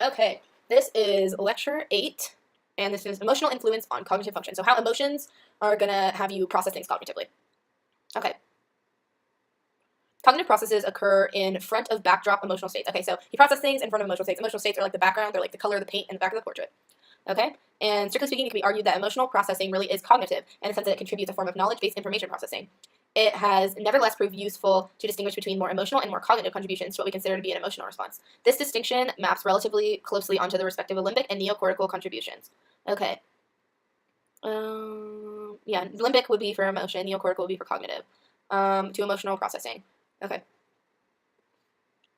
Okay, this is lecture 8, and this is emotional influence on cognitive function. So how emotions are going to have you process things cognitively. Okay. Cognitive processes occur in front of backdrop emotional states. Okay, so you process things in front of emotional states. Emotional states are like the background, they're like the color of the paint in the back of the portrait. Okay? And strictly speaking, it can be argued that emotional processing really is cognitive in the sense that it contributes a form of knowledge-based information processing. It has nevertheless proved useful to distinguish between more emotional and more cognitive contributions to what we consider to be an emotional response. This distinction maps relatively closely onto the respective limbic and neocortical contributions. Okay. Yeah, limbic would be for emotion, neocortical would be for cognitive. To emotional processing. Okay.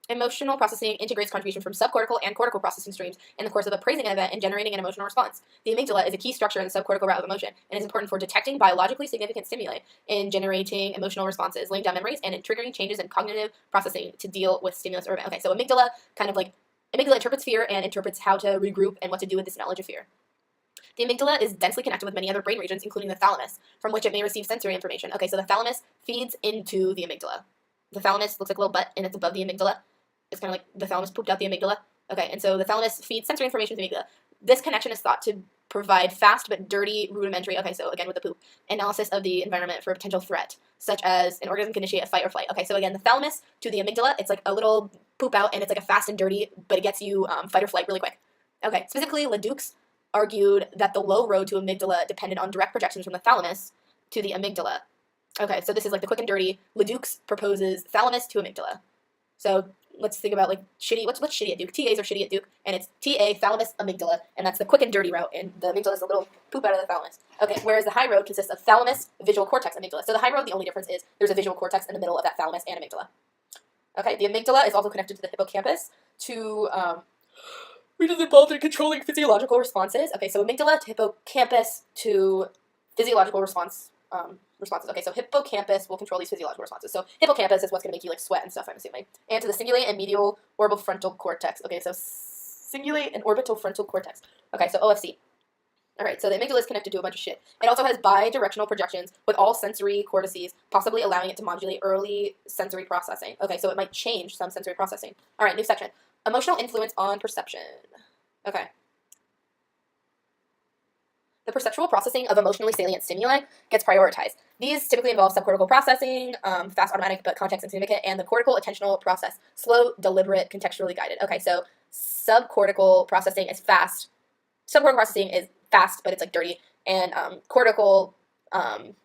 Emotional processing integrates contribution from subcortical and cortical processing streams in the course of appraising an event and generating an emotional response. The amygdala is a key structure in the subcortical route of emotion and is important for detecting biologically significant stimuli, in generating emotional responses, laying down memories, and in triggering changes in cognitive processing to deal with stimulus or event. Okay, so amygdala interprets fear and interprets how to regroup and what to do with this knowledge of fear. The amygdala is densely connected with many other brain regions, including the thalamus, from which it may receive sensory information. Okay, so the thalamus feeds into the amygdala. The thalamus looks like a little butt, and it's above the amygdala. It's kind of like the thalamus pooped out the amygdala. Okay, and so the thalamus feeds sensory information to the amygdala. This connection is thought to provide fast but dirty, rudimentary, okay, so again with the poop, analysis of the environment for a potential threat, such as an organism can initiate a fight or flight. Okay, so again, the thalamus to the amygdala, it's like a little poop out, and it's like a fast and dirty, but it gets you fight or flight really quick. Okay, specifically, Leduc argued that the low road to amygdala depended on direct projections from the thalamus to the amygdala. Okay, so this is like the quick and dirty. Leduc proposes thalamus to amygdala. So let's think about like shitty. What's shitty at Duke? TAs are shitty at Duke, and it's TA thalamus amygdala, and that's the quick and dirty route. And the amygdala is a little poop out of the thalamus. Okay, whereas the high road consists of thalamus, visual cortex, amygdala. So the high road, the only difference is there's a visual cortex in the middle of that thalamus and amygdala. Okay, the amygdala is also connected to the hippocampus to which is involved in controlling physiological responses. Okay, so amygdala to hippocampus to physiological responses. Okay, so hippocampus will control these physiological responses. So hippocampus is what's going to make you like sweat and stuff, I'm assuming. And to the cingulate and medial orbitofrontal cortex. Okay, so cingulate and orbital frontal cortex. Okay, so OFC. All right, so the amygdala is connected to a bunch of shit. It also has bidirectional projections with all sensory cortices, possibly allowing it to modulate early sensory processing. Okay, so it might change some sensory processing. All right, new section. Emotional influence on perception. Okay. The perceptual processing of emotionally salient stimuli gets prioritized. These typically involve subcortical processing, fast, automatic, but context insignificant, and the cortical attentional process, slow, deliberate, contextually guided. Okay, so subcortical processing is fast. Subcortical processing is fast, but it's like dirty, and cortical,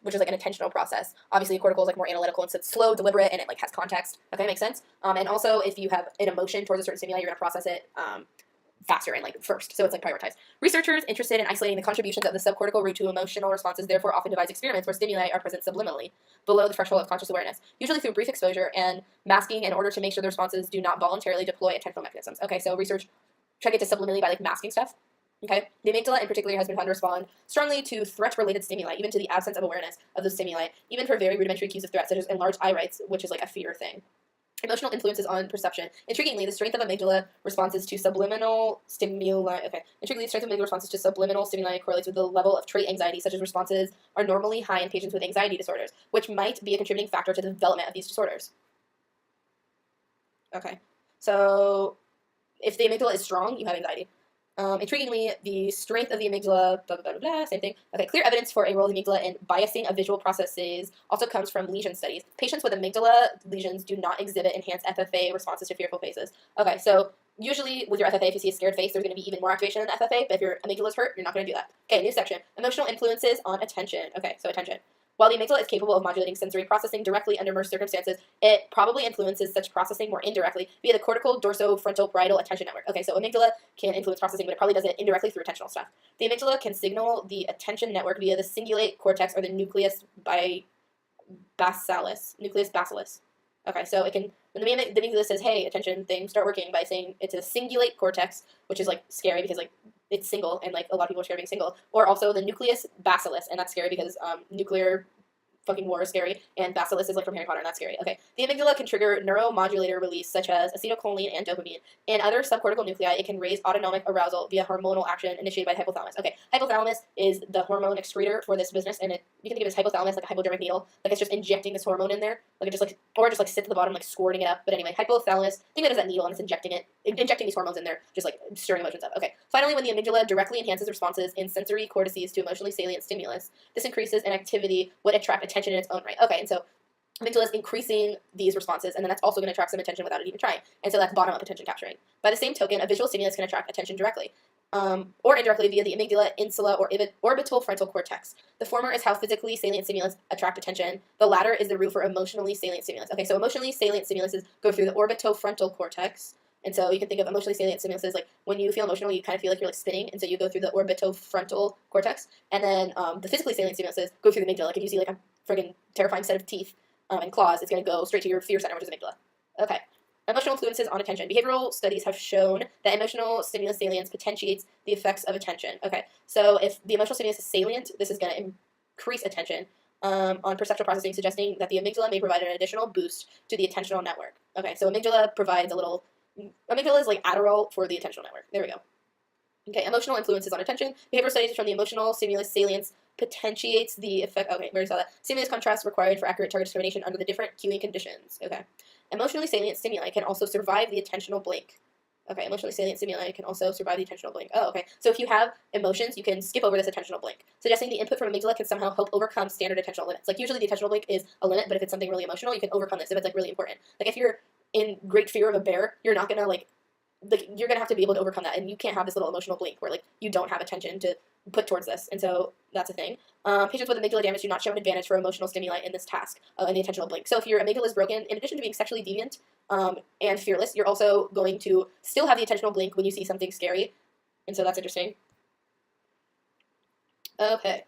which is like an attentional process. Obviously, cortical is like more analytical, and so it's slow, deliberate, and it like has context. Okay, makes sense. And also, if you have an emotion towards a certain stimuli, you're gonna process it faster and like first, so it's like prioritized. Researchers interested in isolating the contributions of the subcortical route to emotional responses therefore often devise experiments where stimuli are present subliminally, below the threshold of conscious awareness, usually through brief exposure and masking in order to make sure the responses do not voluntarily deploy attentional mechanisms. Okay, so research try to get to subliminally by like masking stuff. Okay, the amygdala in particular has been found to respond strongly to threat-related stimuli, even to the absence of awareness of those stimuli, even for very rudimentary cues of threat, such as enlarged irides, which is like a fear thing. Emotional influences on perception. Intriguingly, the strength of amygdala responses to subliminal stimuli. Okay. Intriguingly, the strength of amygdala responses to subliminal stimuli correlates with the level of trait anxiety, such as responses are normally high in patients with anxiety disorders, which might be a contributing factor to the development of these disorders. Okay. So, if the amygdala is strong, you have anxiety. Intriguingly, the strength of the amygdala, blah, blah, blah, blah, same thing. Okay, clear evidence for a role of the amygdala in biasing of visual processes also comes from lesion studies. Patients with amygdala lesions do not exhibit enhanced FFA responses to fearful faces. Okay, so usually with your FFA, if you see a scared face, there's going to be even more activation in the FFA, but if your amygdala is hurt, you're not going to do that. Okay, new section. Emotional influences on attention. Okay, so attention. While the amygdala is capable of modulating sensory processing directly under most circumstances, it probably influences such processing more indirectly via the cortical dorsofrontal parietal attention network. Okay, so amygdala can influence processing, but it probably does it indirectly through attentional stuff. The amygdala can signal the attention network via the cingulate cortex or the nucleus basilis. Okay, so it can, when the amygdala says, hey, attention thing, start working by saying it's a cingulate cortex, which is like scary because like it's single, and like a lot of people are scared of being single, or also the nucleus basilis, and that's scary because nuclear fucking war is scary, and Basilisk is like from Harry Potter, and that's scary. Okay, the amygdala can trigger neuromodulator release such as acetylcholine and dopamine. In other subcortical nuclei, it can raise autonomic arousal via hormonal action initiated by the hypothalamus. Okay, hypothalamus is the hormone excreter for this business, and you can think of it as hypothalamus like a hypodermic needle, like it's just injecting this hormone in there, like it just like, or just like sits at the bottom like squirting it up. But anyway, hypothalamus, think of it as that needle, and it's injecting these hormones in there, just like stirring emotions up. Okay, finally, when the amygdala directly enhances responses in sensory cortices to emotionally salient stimulus, this increases an activity would attract attention in its own right. Okay, and so amygdala is increasing these responses, and then that's also going to attract some attention without it even trying. And so that's bottom-up attention capturing. By the same token, a visual stimulus can attract attention directly, or indirectly via the amygdala, insula, or orbital frontal cortex. The former is how physically salient stimulus attract attention. The latter is the route for emotionally salient stimulus. Okay, so emotionally salient stimuluses go through the orbitofrontal cortex. And so you can think of emotionally salient stimuluses like when you feel emotional, you kind of feel like you're like spinning, and so you go through the orbitofrontal cortex. And then the physically salient stimuluses go through the amygdala. Like if you see like a friggin' terrifying set of teeth and claws, it's going to go straight to your fear center, which is amygdala. Okay. Emotional influences on attention. Behavioral studies have shown that emotional stimulus salience potentiates the effects of attention. Okay, so if the emotional stimulus is salient, this is going to increase attention on perceptual processing, suggesting that the amygdala may provide an additional boost to the attentional network. Okay, so amygdala provides amygdala is like Adderall for the attentional network. There we go. Okay, emotional influences on attention. Behavioral studies from the emotional stimulus salience potentiates the effect. Okay, we already saw that. Stimulus contrast required for accurate target discrimination under the different cueing conditions. Okay. Emotionally salient stimuli can also survive the attentional blink. Okay, emotionally salient stimuli can also survive the attentional blink. Oh, okay. So if you have emotions, you can skip over this attentional blink, suggesting the input from amygdala can somehow help overcome standard attentional limits. Like usually the attentional blink is a limit, but if it's something really emotional, you can overcome this if it's like really important. Like if you're in great fear of a bear, you're not gonna like you're gonna have to be able to overcome that, and you can't have this little emotional blink where like you don't have attention to put towards this, and so that's a thing. Patients with amygdala damage do not show an advantage for emotional stimuli in this task in the attentional blink. So if your amygdala is broken, in addition to being sexually deviant and fearless, you're also going to still have the attentional blink when you see something scary, and so that's interesting. Okay.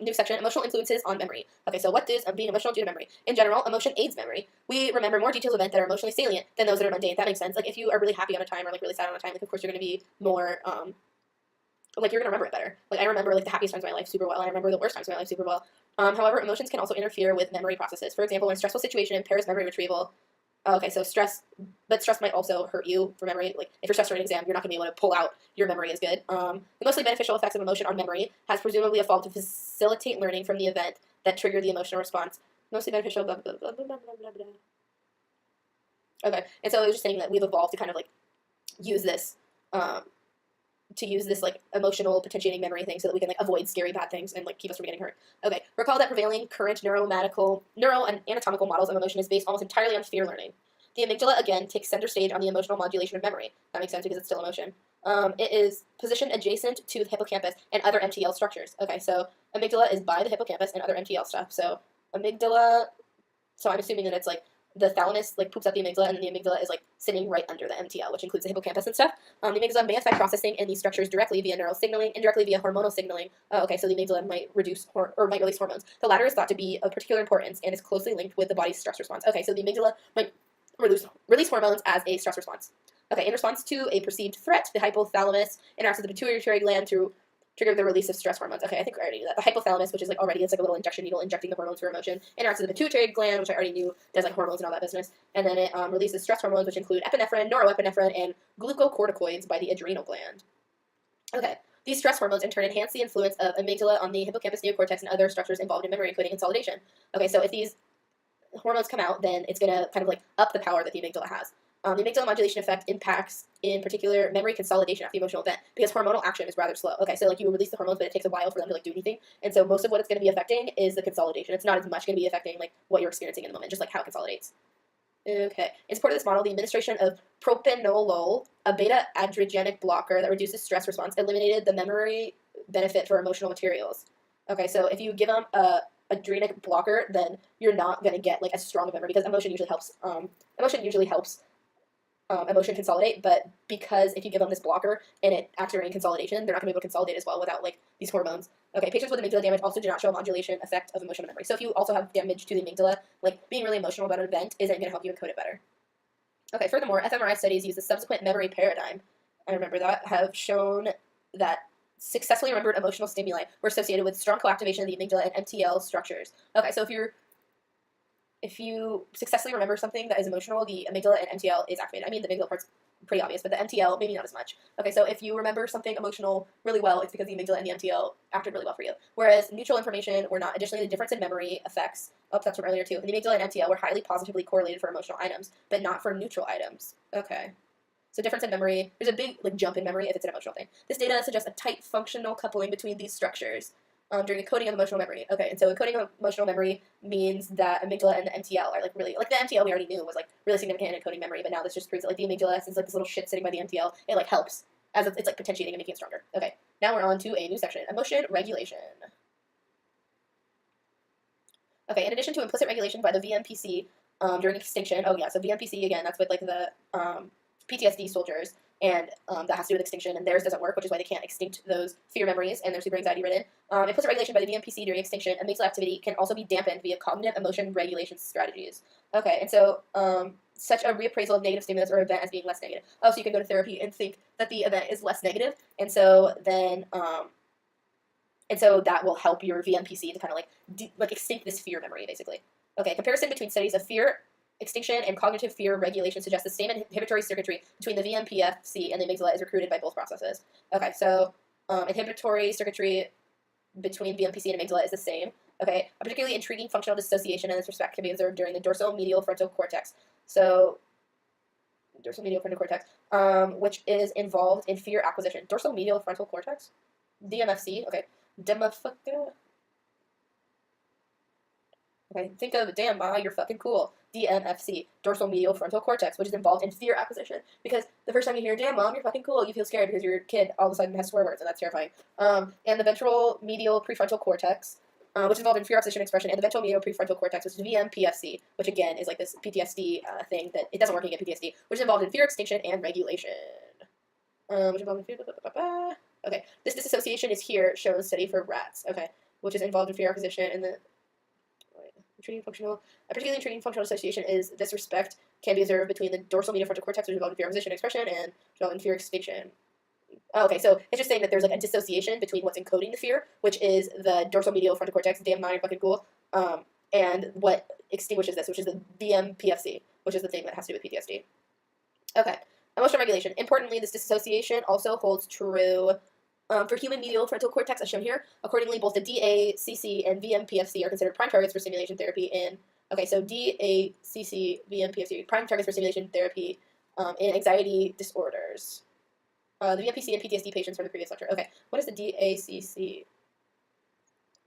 New section, emotional influences on memory. Okay, so what does being emotional do to memory? In general, emotion aids memory. We remember more details of events that are emotionally salient than those that are mundane. That makes sense. Like if you are really happy on a time or like really sad on a time, like of course you're going to be more like you're going to remember it better. Like I remember like the happiest times of my life super well, and I remember the worst times of my life super well. However, emotions can also interfere with memory processes. For example, when a stressful situation impairs memory retrieval. Okay, so stress might also hurt you for memory. Like if you're stressed for an exam, you're not going to be able to pull out your memory as good. The mostly beneficial effects of emotion on memory has presumably evolved to facilitate learning from the event that triggered the emotional response. Mostly beneficial, blah, blah, blah, blah, blah, blah, blah. Okay, and so it was just saying that we've evolved to kind of like use this like emotional potentiating memory thing so that we can like avoid scary bad things and like keep us from getting hurt. Okay, recall that prevailing current neuro and anatomical models of emotion is based almost entirely on fear learning. The amygdala again takes center stage on the emotional modulation of memory. That makes sense because it's still emotion. It is positioned adjacent to the hippocampus and other MTL structures. Okay, so amygdala is by the hippocampus and other MTL stuff. So amygdala, so I'm assuming that it's like the thalamus like poops out the amygdala, and then the amygdala is like sitting right under the MTL, which includes the hippocampus and stuff. The amygdala may affect processing in these structures directly via neural signaling, indirectly via hormonal signaling. Okay, so the amygdala might might release hormones. The latter is thought to be of particular importance and is closely linked with the body's stress response. Okay, so the amygdala might release hormones as a stress response. Okay, in response to a perceived threat, the hypothalamus interacts with the pituitary gland to trigger the release of stress hormones. Okay, I think I already knew that. The hypothalamus, which is like already, it's like a little injection needle injecting the hormones for emotion, interacts with the pituitary gland, which I already knew does like hormones and all that business. And then it releases stress hormones, which include epinephrine, norepinephrine, and glucocorticoids by the adrenal gland. Okay, these stress hormones in turn enhance the influence of amygdala on the hippocampus, neocortex, and other structures involved in memory, including consolidation. Okay, so if these hormones come out, then it's going to kind of like up the power that the amygdala has. The amygdala modulation effect impacts, in particular, memory consolidation after the emotional event because hormonal action is rather slow. Okay, so like you release the hormones, but it takes a while for them to like do anything, and so most of what it's going to be affecting is the consolidation. It's not as much going to be affecting like what you're experiencing in the moment, just like how it consolidates. Okay, in support of this model, the administration of propranolol, a beta-adrenergic blocker that reduces stress response, eliminated the memory benefit for emotional materials. Okay, so if you give them a adrenergic blocker, then you're not going to get like as strong a memory because emotion usually helps. Emotion consolidate, but because if you give them this blocker and it acts during consolidation, they're not going to be able to consolidate as well without like these hormones. Okay, patients with amygdala damage also do not show a modulation effect of emotional memory. So if you also have damage to the amygdala, like being really emotional about an event isn't going to help you encode it better. Okay, furthermore, fMRI studies use the subsequent memory paradigm, I remember that, have shown that successfully remembered emotional stimuli were associated with strong coactivation of the amygdala and MTL structures. Okay, so if you successfully remember something that is emotional, the amygdala and MTL is activated. I mean, the amygdala part's pretty obvious, but the MTL, maybe not as much. Okay, so if you remember something emotional really well, it's because the amygdala and the MTL acted really well for you. Whereas neutral information were not. Additionally, the difference in memory effects, that's from earlier too, and the amygdala and MTL were highly positively correlated for emotional items, but not for neutral items. Okay. So difference in memory, there's a big jump in memory if it's an emotional thing. This data suggests a tight functional coupling between these structures during encoding of emotional memory. Okay, and so encoding of emotional memory means that amygdala and the MTL are really, the MTL we already knew was really significant in encoding memory, but now this just proves that the amygdala, since this little shit sitting by the MTL, it helps as it's potentiating and making it stronger. Okay, now we're on to a new section, emotion regulation. Okay, in addition to implicit regulation by the VMPC during extinction, so VMPC again, that's with the PTSD soldiers, and that has to do with extinction, and theirs doesn't work, which is why they can't extinct those fear memories, and they're super anxiety ridden. Implicit regulation by the VMPC during extinction, amygdala activity can also be dampened via cognitive emotion regulation strategies. Okay, and so such a reappraisal of negative stimulus or event as being less negative. Oh, so you can go to therapy and think that the event is less negative, and so then that will help your VMPC to kind of extinct this fear memory, basically. Okay, comparison between studies of fear extinction and cognitive fear regulation suggests the same inhibitory circuitry between the VMPFC and the amygdala is recruited by both processes. Okay, so inhibitory circuitry between VMPC and amygdala is the same. Okay, a particularly intriguing functional dissociation in this respect can be observed during the dorsal medial frontal cortex. So, dorsal medial frontal cortex, which is involved in fear acquisition. Dorsal medial frontal cortex? DMFC, okay. Okay, think of, damn, Ma, you're fucking cool. DMFC, dorsal medial frontal cortex, which is involved in fear acquisition. Because the first time you hear, damn, Mom, you're fucking cool, you feel scared because your kid all of a sudden has swear words, and that's terrifying. And the ventral medial prefrontal cortex, which is involved in fear acquisition expression, and the ventral medial prefrontal cortex, which is VMPFC, which again is this PTSD thing that it doesn't work when you get PTSD, which is involved in fear extinction and regulation. Which is involved in fear, Okay, this disassociation is here shown in a study for rats, okay, which is involved in fear acquisition and the a particularly intriguing functional association is this respect can be observed between the dorsal medial frontal cortex, which is involved in fear acquisition expression, and involved in fear extinction. Oh, okay, so it's just saying that there's a dissociation between what's encoding the fear, which is the dorsal medial frontal cortex, damn, now you're fucking cool, and what extinguishes this, which is the VMPFC, which is the thing that has to do with PTSD. Okay, emotional regulation. Importantly, this dissociation also holds true for human medial frontal cortex, as shown here. Accordingly, both the DACC and VMPFC are considered prime targets for stimulation therapy in, so DACC, VMPFC, prime targets for stimulation therapy in anxiety disorders. The VMPC and PTSD patients from the previous lecture. Okay, what is the DACC?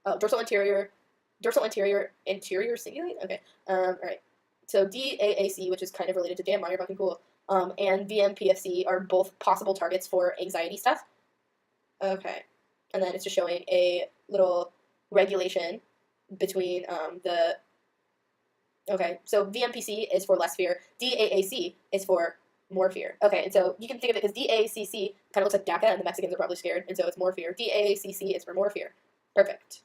Oh, dorsal anterior cingulate? Okay, alright. So DAAC, which is kind of related to damn, you're fucking cool, and VMPFC are both possible targets for anxiety stuff. Okay, and then it's just showing a little regulation between okay, so VMPC is for less fear, DAAC is for more fear. Okay, and so you can think of it because DACC kind of looks like DACA, and the Mexicans are probably scared, and so it's more fear. DACC is for more fear. Perfect.